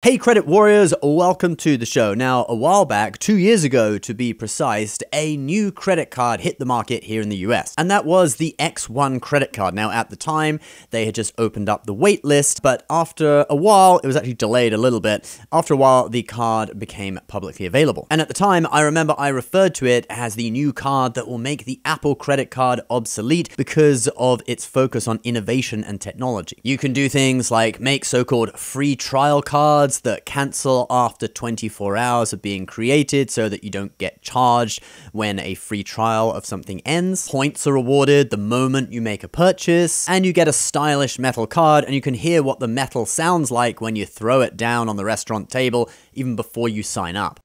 Hey credit warriors, welcome to the show. Now, a while back, 2 years ago to be precise, a new credit card hit the market here in the US, and that was the X1 credit card. Now, at the time, they had just opened up the wait list, but after a while, it was actually delayed a little bit. After a while, the card became publicly available. And at the time, I remember I referred to it as the new card that will make the Apple credit card obsolete because of its focus on innovation and technology. You can do things like make so-called free trial cards that cancel after 24 hours of being created so that you don't get charged when a free trial of something ends. Points are awarded the moment you make a purchase, and you get a stylish metal card, and you can hear what the metal sounds like when you throw it down on the restaurant table even before you sign up.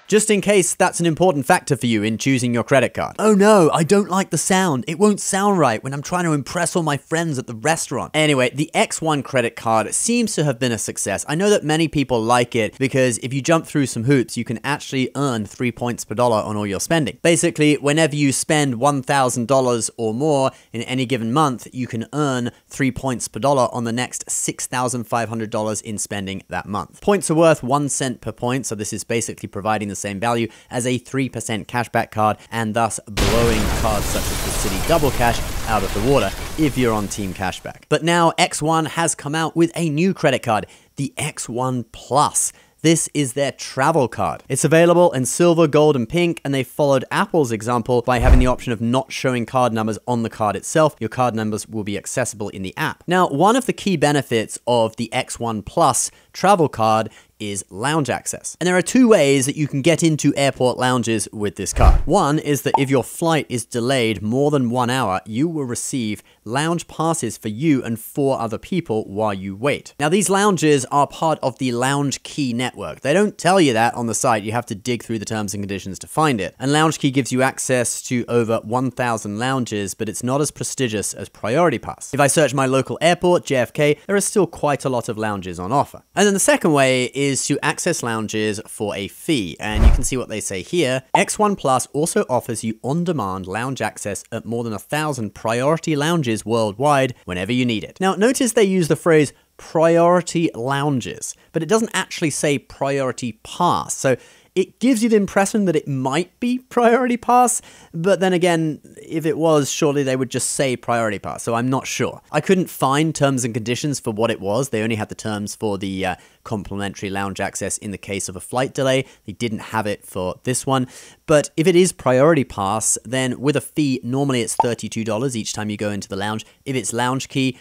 Just in case that's an important factor for you in choosing your credit card. Oh no, I don't like the sound. It won't sound right when I'm trying to impress all my friends at the restaurant. Anyway, the X1 credit card seems to have been a success. I know that many people like it because if you jump through some hoops, you can actually earn 3 points per dollar on all your spending. Basically, whenever you spend $1,000 or more in any given month, you can earn 3 points per dollar on the next $6,500 in spending that month. Points are worth 1 cent per point, so this is basically providing the same value as a 3% cashback card, and thus blowing cards such as the Citi Double Cash out of the water if you're on Team Cashback. But now X1 has come out with a new credit card, the X1 Plus. This is their travel card. It's available in silver, gold, and pink, and they followed Apple's example by having the option of not showing card numbers on the card itself. Your card numbers will be accessible in the app. Now, one of the key benefits of the X1 Plus travel card is lounge access. And there are two ways that you can get into airport lounges with this card. One is that if your flight is delayed more than 1 hour, you will receive lounge passes for you and 4 other people while you wait. Now, these lounges are part of the Lounge Key network. They don't tell you that on the site. You have to dig through the terms and conditions to find it. And Lounge Key gives you access to over 1,000 lounges, but it's not as prestigious as Priority Pass. If I search my local airport, JFK, there are still quite a lot of lounges on offer. And then the second way is to access lounges for a fee, and you can see what they say here. X1 Plus also offers you on-demand lounge access at more than 1,000 priority lounges worldwide whenever you need it. Now, notice they use the phrase priority lounges, but it doesn't actually say priority pass, so it gives you the impression that it might be Priority Pass, but then again, if it was, surely they would just say Priority Pass, so I'm not sure. I couldn't find terms and conditions for what it was. They only had the terms for the complimentary lounge access in the case of a flight delay. They didn't have it for this one. But if it is Priority Pass, then with a fee, normally it's $32 each time you go into the lounge. If it's Lounge Key,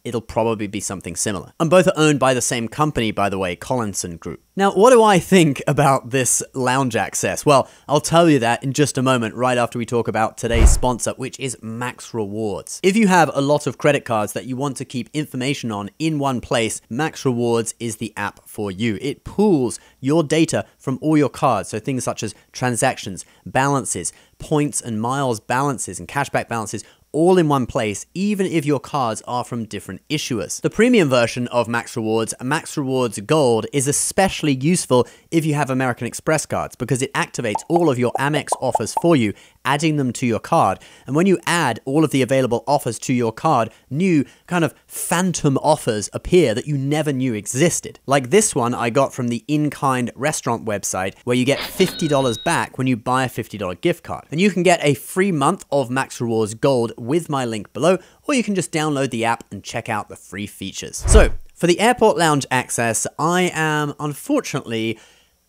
it'll probably be something similar. And both are owned by the same company, by the way, Collinson Group. Now, what do I think about this lounge access? Well, I'll tell you that in just a moment, right after we talk about today's sponsor, which is Max Rewards. If you have a lot of credit cards that you want to keep information on in one place, Max Rewards is the app for you. It pools your data from all your cards, so things such as transactions, balances, points and miles balances, and cashback balances, all in one place, even if your cards are from different issuers. The premium version of Max Rewards Gold, is especially useful if you have American Express cards because it activates all of your Amex offers for you, adding them to your card. And when you add all of the available offers to your card, new kind of phantom offers appear that you never knew existed. Like this one I got from the In-Kind restaurant website, where you get $50 back when you buy a $50 gift card. And you can get a free month of Max Rewards Gold with my link below, or you can just download the app and check out the free features. So, for the airport lounge access, I am unfortunately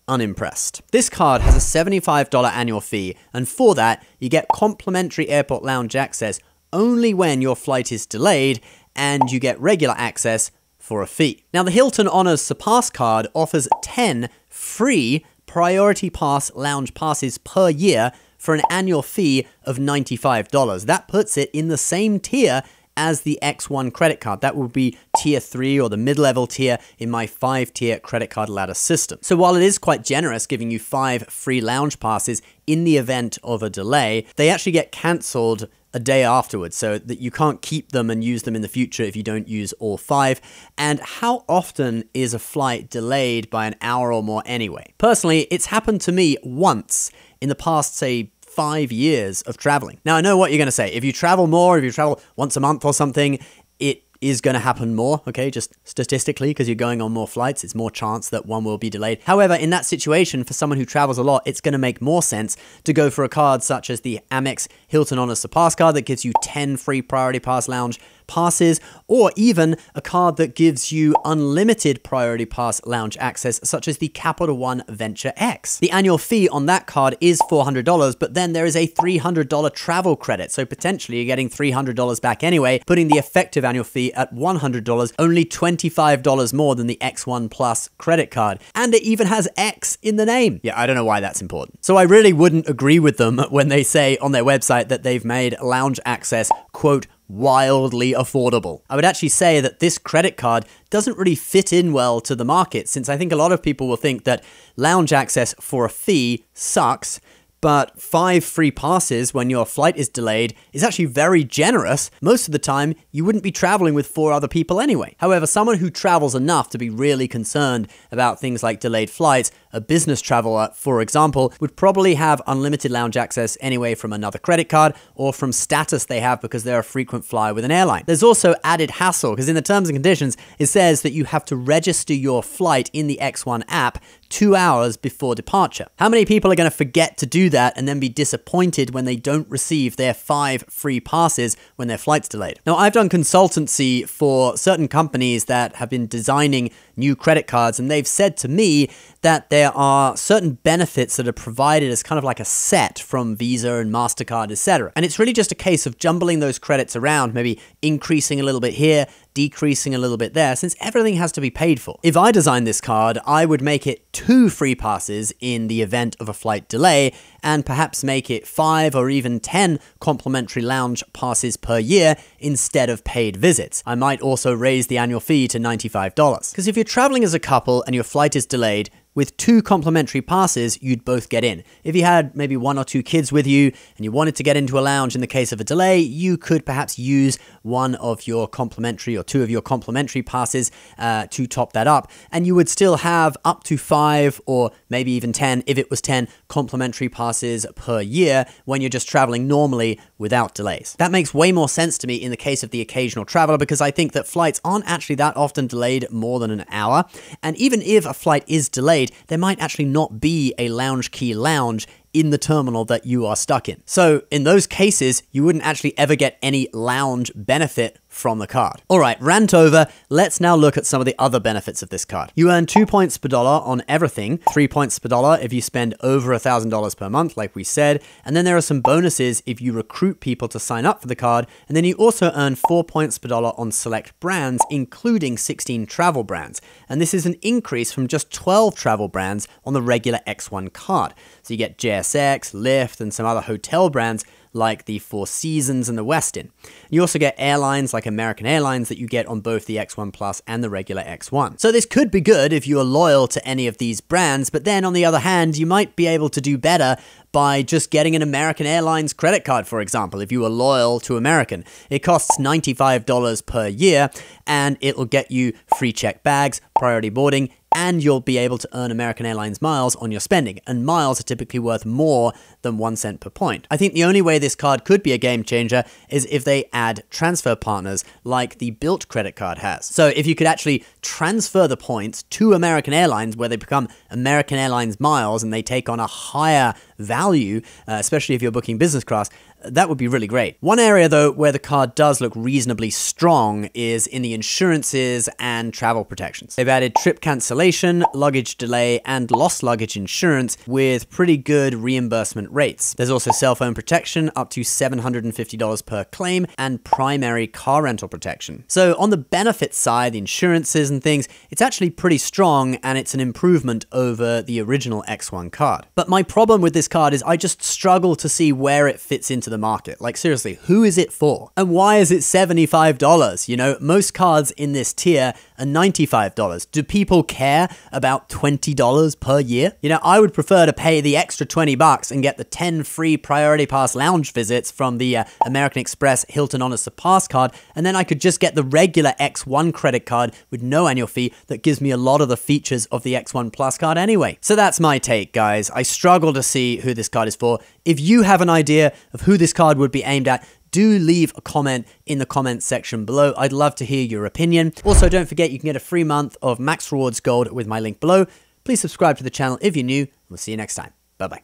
unimpressed. This card has a $75 annual fee, and for that, you get complimentary airport lounge access only when your flight is delayed, and you get regular access for a fee. Now, the Hilton Honors Surpass card offers 10 free Priority Pass lounge passes per year for an annual fee of $95. That puts it in the same tier as the X1 credit card. That would be tier 3 or the mid-level tier in my 5-tier credit card ladder system. So while it is quite generous giving you 5 free lounge passes in the event of a delay, they actually get cancelled a day afterwards, so that you can't keep them and use them in the future if you don't use all 5. And how often is a flight delayed by an hour or more anyway? Personally, it's happened to me once in the past, say, 5 years of traveling. Now, I know what you're going to say. If you travel more, if you travel once a month or something, it is going to happen more, okay, just statistically, because you're going on more flights, it's more chance that one will be delayed. However, in that situation, for someone who travels a lot, it's going to make more sense to go for a card such as the Amex Hilton Honors Surpass card that gives you 10 free Priority Pass Lounge passes, or even a card that gives you unlimited Priority Pass Lounge access, such as the Capital One Venture X. The annual fee on that card is $400, but then there is a $300 travel credit, so potentially you're getting $300 back anyway, putting the effective annual fee at $100, only $25 more than the X1 Plus credit card. And it even has X in the name. Yeah, I don't know why that's important. So I really wouldn't agree with them when they say on their website that they've made lounge access, quote, wildly affordable. I would actually say that this credit card doesn't really fit in well to the market, since I think a lot of people will think that lounge access for a fee sucks, but 5 free passes when your flight is delayed is actually very generous. Most of the time, you wouldn't be traveling with 4 other people anyway. However, someone who travels enough to be really concerned about things like delayed flights, a business traveler, for example, would probably have unlimited lounge access anyway from another credit card or from status they have because they're a frequent flyer with an airline. There's also added hassle because in the terms and conditions, it says that you have to register your flight in the X1 app 2 hours before departure. How many people are going to forget to do that and then be disappointed when they don't receive their 5 free passes when their flight's delayed? Now, I've done consultancy for certain companies that have been designing new credit cards, and they've said to me that there are certain benefits that are provided as kind of like a set from Visa and MasterCard, etc. And it's really just a case of jumbling those credits around, maybe increasing a little bit here, decreasing a little bit there, since everything has to be paid for. If I designed this card, I would make it 2 free passes in the event of a flight delay, and perhaps make it 5 or even 10 complimentary lounge passes per year instead of paid visits. I might also raise the annual fee to $95. Because if you're traveling as a couple and your flight is delayed, with 2 complimentary passes, you'd both get in. If you had maybe 1 or 2 kids with you and you wanted to get into a lounge in the case of a delay, you could perhaps use 1 of your complimentary or 2 of your complimentary passes to top that up. And you would still have up to 5 or maybe even 10, if it was 10, complimentary passes per year when you're just traveling normally without delays. That makes way more sense to me in the case of the occasional traveler, because I think that flights aren't actually that often delayed more than an hour. And even if a flight is delayed, there might actually not be a lounge key lounge in the terminal that you are stuck in. So in those cases, you wouldn't actually ever get any lounge benefit from the card. All right, rant over. Let's now look at some of the other benefits of this card. You earn 2 points per dollar on everything, 3 points per dollar if you spend over $1,000 per month, like we said. And then there are some bonuses if you recruit people to sign up for the card. And then you also earn 4 points per dollar on select brands, including 16 travel brands. And this is an increase from just 12 travel brands on the regular X1 card. So you get JSX, Lyft, and some other hotel brands like the Four Seasons and the Westin. You also get airlines like American Airlines that you get on both the X1 Plus and the regular X1. So this could be good if you are loyal to any of these brands, but then on the other hand, you might be able to do better by just getting an American Airlines credit card, for example, if you are loyal to American. It costs $95 per year, and it'll get you free checked bags, priority boarding, and you'll be able to earn American Airlines miles on your spending, and miles are typically worth more than 1 cent per point. I think the only way this card could be a game changer is if they add transfer partners like the Bilt credit card has. So if you could actually transfer the points to American Airlines where they become American Airlines miles and they take on a higher value, especially if you're booking business class, that would be really great. One area though where the card does look reasonably strong is in the insurances and travel protections. They've added trip cancellation, luggage delay, and lost luggage insurance with pretty good reimbursement rates. There's also cell phone protection up to $750 per claim and primary car rental protection. So on the benefits side, the insurances and things, it's actually pretty strong, and it's an improvement over the original X1 card. But my problem with this card is I just struggle to see where it fits into the market. Like seriously, who is it for? And why is it $75? You know, most cards in this tier are $95. Do people care about $20 per year? You know, I would prefer to pay the extra $20 and get the 10 free Priority Pass lounge visits from the American Express Hilton Honors Surpass card, and then I could just get the regular X1 credit card with no annual fee that gives me a lot of the features of the X1 Plus card anyway. So that's my take, guys. I struggle to see who this card is for. If you have an idea of who this card would be aimed at, do leave a comment in the comments section below. I'd love to hear your opinion. Also, don't forget you can get a free month of Max Rewards Gold with my link below. Please subscribe to the channel if you're new. We'll see you next time. Bye-bye.